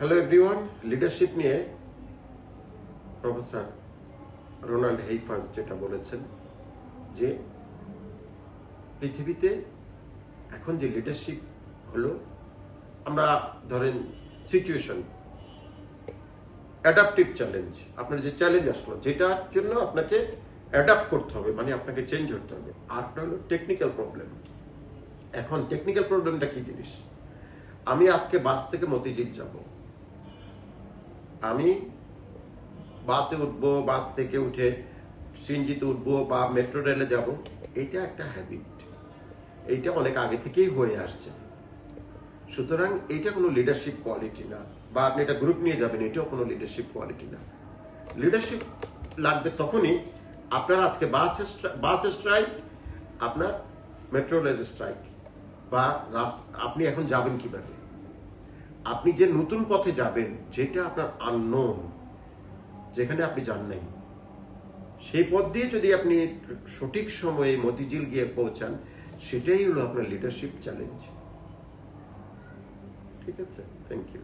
Hello everyone, leadership নিয়ে professor Ronald হেইফাজ যেটা বলেছেন যে পৃথিবীতে এখন যে লিডারশিপ হলো, আমরা ধরেন সিচুয়েশন অ্যাডাপটিভ চ্যালেঞ্জ, আপনার যে চ্যালেঞ্জ আসলো যেটার জন্য আপনাকে অ্যাডাপ্ট করতে হবে, মানে আপনাকে চেঞ্জ হতে হবে। আরটা হলো টেকনিক্যাল প্রবলেম। এখন টেকনিক্যাল প্রবলেমটা কি জিনিস? আমি আজকে বাস থেকে মতিঝিল যাব, আমি বাসে উঠবো, বাস থেকে উঠে সিএনজিতে উঠবো বা মেট্রো রেলে যাব, এটা একটা হ্যাবিট, এইটা অনেক আগে থেকেই হয়ে আসছে। সুতরাং এইটা কোনো লিডারশিপ কোয়ালিটি না, বা আপনি এটা গ্রুপ নিয়ে যাবেন, এটাও কোনো লিডারশিপ কোয়ালিটি না। লিডারশিপ লাগবে তখনই আপনার আজকে বাস স্ট্রাইক, আপনার মেট্রো রেল স্ট্রাইক, বা আপনি এখন যাবেন কিভাবে, আপনি যে নতুন পথে যাবেন যেটা আপনার আননোন, যেখানে আপনি জান নাই, সেই পথ দিয়ে যদি আপনি সঠিক সময়ে মতিঝিল গিয়ে পৌঁছান, সেটাই হলো আপনার লিডারশিপ চ্যালেঞ্জ। ঠিক আছে, থ্যাংক ইউ।